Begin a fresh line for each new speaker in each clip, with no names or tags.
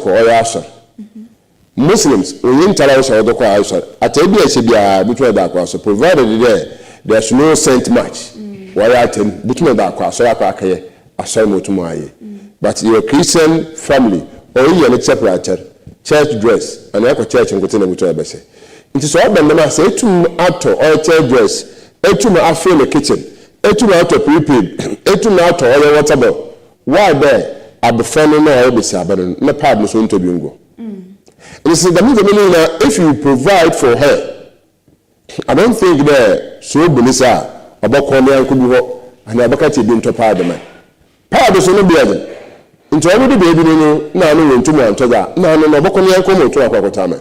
ko oyasor Muslims oyin tara wo so do ko ayasor atabi a se bia bitu da ko so provided there's no saint much why atem bitu da ko asor akwa akaye asor motumo aye but your Christian family or you separate church dress and you church and continue to be say it is all the man say to auto or church dress to my after the kitchen to my auto prepaid to my auto or water bill why there I be friendly no be say but no part no so to be ngo and so that means if you provide for her I don't think there so bonisa abako ni anko bi ho and abaka bi nto part man part so no be ade into every baby no na no won't mo antoga na no oboko ni anko mo to akwakota man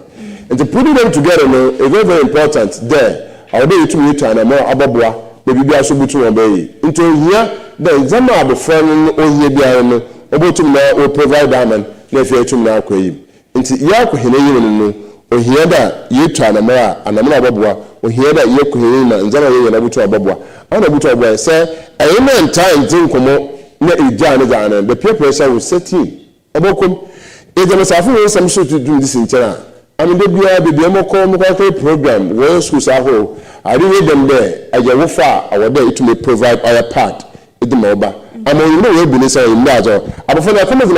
and to put them together no is very, very important there I will to meet and more ababoa baby bia so butu obey into here the zama abofan o here bia no obotum na o provide man na fi atum na akoyi into ya ko hene yi no o here da yetu anamara ababoa o here da ye ko hene na nzama ye na butu ababoa ana butu ababoa say amen time tin komo na ejane jane the peer pressure will set in abokom ejama safu we some should do this in China I mean the bia mo program where schools are ho I read them there aye far our there to may provide our part in the moba I mean you know we be say in that abofo na come from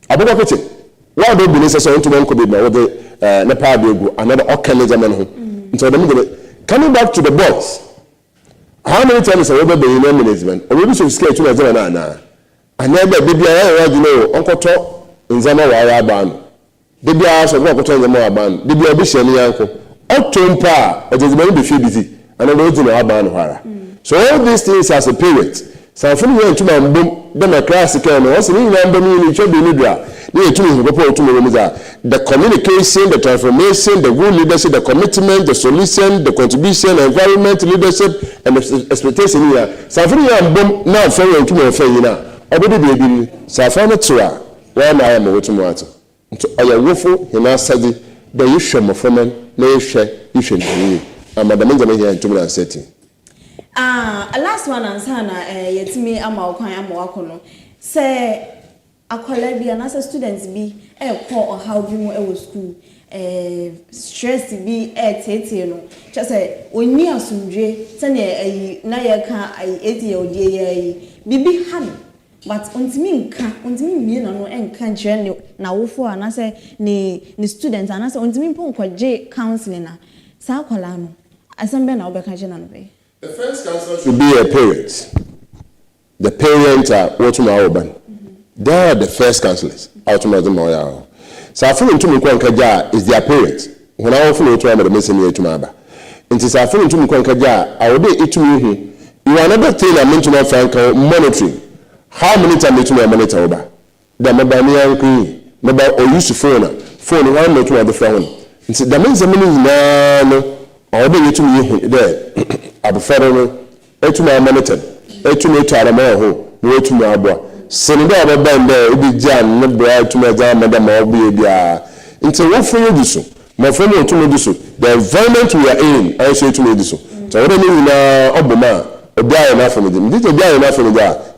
aboko kitchen why do be say so into one could be na the na pa be go another okanism ho so them coming back to the box. How many times have we been in management? Or maybe some sketch to a na. And never baby I know Uncle Top in Zama Wire Ban. Baby I also walk to the more ban. Baby a bishop uncle. Octompa, it is very busy, and I don't know about so all these things as a parent. So from here to my boom, then a classic and also remember me in Chubby Nidra. The communication, the transformation, the good leadership, the commitment, the solution, the contribution, environment, leadership, and the expectation here. So from here boom now for you to my fair. I would be Safana Tura, where I am with Tomato. To our woeful, he now said the issue of women, no share, you should be. I'm Madame here in Tumula setting.
Last one and Sana, yet me, I'm our kind of wakono. Say, a colleague and as a students be a call or how you know school, stress be a tete, just say, when me a sundre, send a Nayaka, I 80 or day, be honey. But unto me, you know, and can't journey now for and I say, ni students and I say, unto me, Ponko J counseling, Sacolano. I send Ben Albercan.
The first counselor should be a parent. The parents are Otuma Urban. They are the first counselors. Otuma Moya. So I feel into Mukwankaja is their parents. When I often to the missing to Maba. And since I feel into Mukwankaja, I will be it to me. You are another thing I mentioned of Franco monitoring. How many times you monitor over? The Mabanian Queen, Maba or used to phone one or two other phone. And so that means a minute I'll be to me there. I'll follow it to my monitor, it to me to Adamo, no to my boy. Send it over there, it be Jan, not bright to my dam, Madame Obia. Into what for you do so? My friend will to me do so. The environment we are in, I say to me do so. So I don't know Obama, a guy enough for me. Did a guy enough for me there?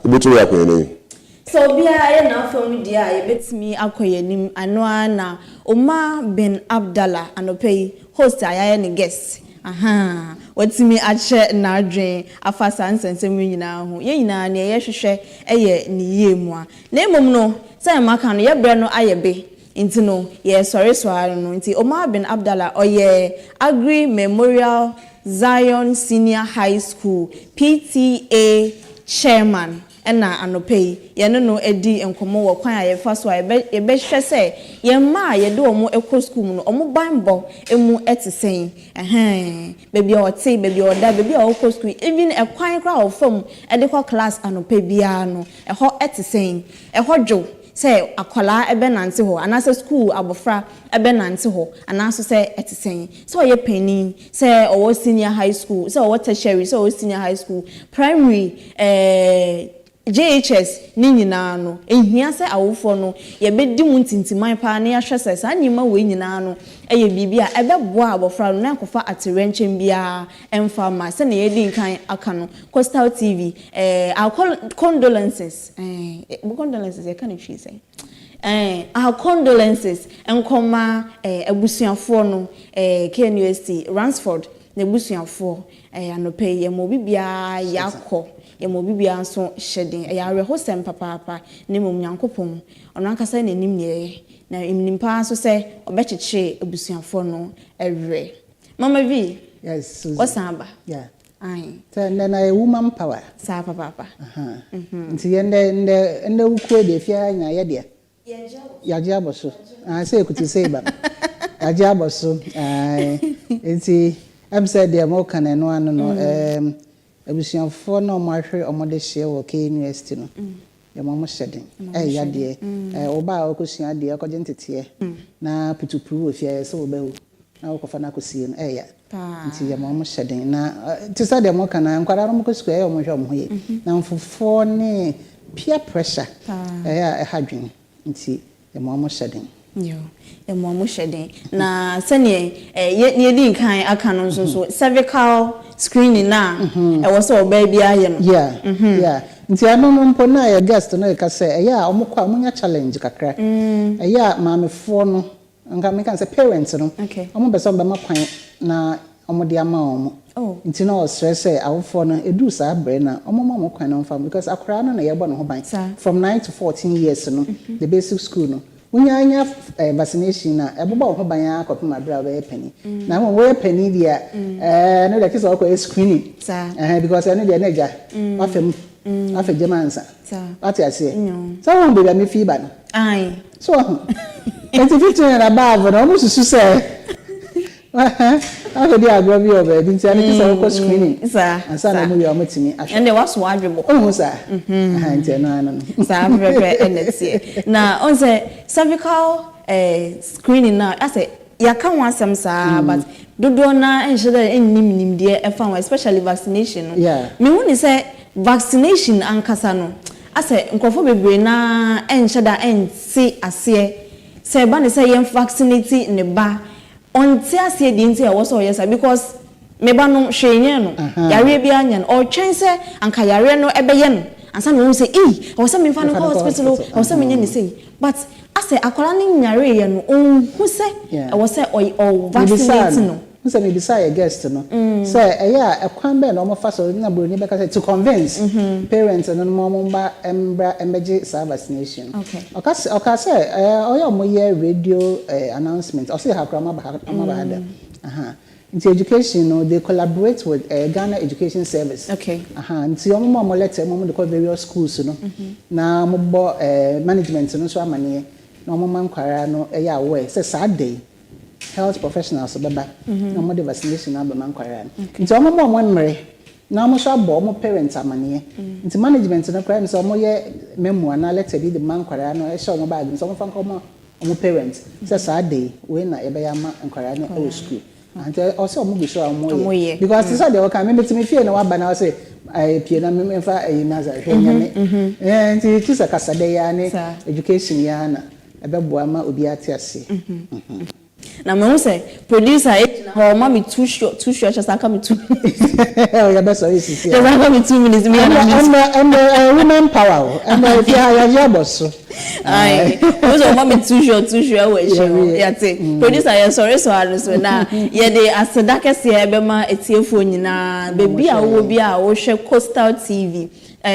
So be I enough for me, dear. It beats me acquainting Anwana, Omar bin ABDULLAH, and Opay, host I any guest. Aha, what's me at share na drain, a fast answer and send me now. Ye na near share a year ni moi. Name no, say Macan, ye brano ayabe. Into no, ye sorry, so I don't know. Into Omar bin ABDULLAH, or ye Agri Memorial Zion Senior High School, PTA chairman. Ena anopei ye no edi enkomo wo kwan aye fa so e be hwe se ye ma ye de omo ekọ school no omo banbo emu etisen baby o te baby o da baby o ekọ school even e kwan kra o fam e de kwa class anopei bia no e ho etisen e ho dwo se akwala ebe nante ho anase school abofra ebe nante ho anaso se etisen so ye penin se o senior high school se o tertiary se o senior high school primary JHS ni nyina no ehia se awofo no ye bedi mu ntintiman pa na ya hwese sa nyima we nyina no eye bibia ebeboa abofra no na kofa aterenchen bia emfa ma se na ye di nkan aka no Coastal TV our condolences ye can you say Our condolences enkoma abusuafo no KNUST Ransford na abusuafo anope ye mo bibia yakọ ye mo bibia nso hyeden ya rehosem papa ne mom Nyankopon ono ankasa na nim ne na imnimpa so se obecheche abusuafo no ewe Mama V.
Yes, Susan.
What's aba?
Yeah.
Aye.
Then a woman power.
Sa papa.
Nti ende ukwe de fia nya ye de. Yaje aboso. Ah say kuti say ba. Yaje aboso. Nti am say de mo kan eno anu no abusuafo no mo ahwe omode hye wo KNUST no. Ye mo hyeden. Yade. Oba okosua de akoje ntete na putupuru wo fia so wo behu. Na wokofa na kosie no ya. Nti ye mo hyeden na tisa de mo kana nkwara mo kosuko ye mo hwe mo hoye na mfofo ne peer pressure ya hadwen nti ye mo hyeden
yo ye mo hyeden na sane ye di nkan aka no so cervical screening na e wo so oba bia ye no
yeah nti ano no mpo na ye guest no e ka se ya omukwa omunya challenge kakra ya maamefo no nka me kan say parents no omo be so be makwan na omode ama omo nti na o stress e awofo no edu sa abre na omo mama kwan no fam because akura no na ye bo no ho ban from 9 to 14 years no the basic school no unya vaccination na eboba ho ban akopem abra we penny na when we penny dia no the kids are go screening because no dia na ja afem afajemansa what you say so won be me Afiba no
ai
so it's 15 and above no mo susu say I dey agro bi oba bi nti ani kisa ko screening ansa na mo yo matimi ahwe
and there was one adwebo
sir nti no ano
sir prepare energy na on say cervical screening na I say yaka wan asem sa but dodo na enhye ennim de e fa especially vaccination me hu ni say vaccination ankasa no I say nkofo bebre na enhye da ensi ase say ba ne say yem vaccinate ne ba onti ase di nti e wo so yes because me ba no hwenye no yare bia anya no o twen se anka yare no ebeye no ansa me won say o se me fa no hospital o se me nya ni say but ase akola ni nyare ye no hu se e wo se o vaccinate no
nse me decide guest no say e kwan be no mo fa so na bro ni be ka say to convince parents no mo ba embeje vaccination okay say oyo mo ye radio announcement o say hakrama ba hada into education no they collaborate with Ghana Education Service nti omo mo letter mo de call various schools no na mo bo management no so amane na omo mankwara no ya aware say Saturday health professionals baba na mo de vaccination na ba mankwara nti omo mo nmere na mo so abo mo parents amane nti management no kwara so mo ye memo na letter bi de mankwara no e show mo bag so mo fa ko mo parents say Saturday we na e be ya ma nkwara no e school and also mo be sure mo ye because this they can me me fear na wa ba na say I pie na me fa naza hwenya me nti kisa kasade ya ne education ya na e be boa ma obi ate ase
na me say producer ho ma me too short just aka me 2 minutes
ya be so isi
just aka me 2 minutes me
and women power and if ya boss
ai so ma me too short we show ya te producer ya sorry so na ye dey aseda kese e be ma etiefo nyina bebi a wo bi a wo hwe Coastal TV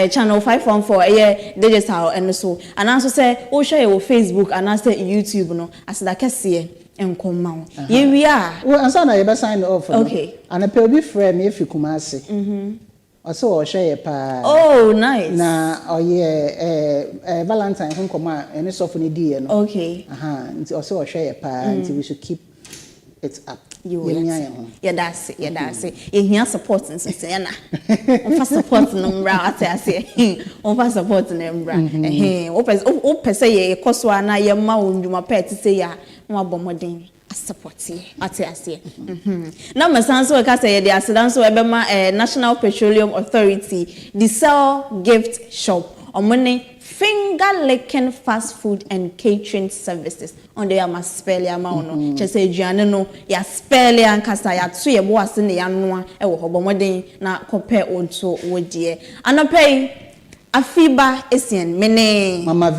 channel 514 digital and so and also say wo share your Facebook and also YouTube no aseda kese enkomma ye wi a
wo ansa na ye be sign off
okay
and a pe obi frame ye fi Kumasi also o share pa
oh nice
na oye Valentine honkoma ene sofo ne die no
okay
nti also o share pa nti we should keep it up
yeah that's it you hear support and say na on fa support no mbra ase on fa support no mbra o pese ye koso na ye ma wonduma pet say ya no abomoden support ase na masanso we ka say ye dey asidanso e be ma National Petroleum Authority the sell gift shop omone finger licking fast food and catering services on the ama spell ya ma ono che say aduane no ya spell ya nkasa ya to ye bo ase ne ya noa e wo hobomoden na compare onto wodie anopei Afiba Essien mene
Mama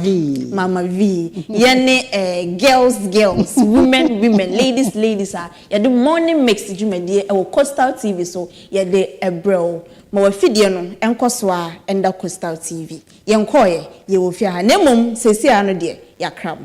V
yene girls women ladies are ya the morning mix djumadi e wo Coastal TV so ya de ebro ma wa fidie no enkoso a enda Coastal TV ye nkoye ye wo fia ha nemom sesi ano de ya kram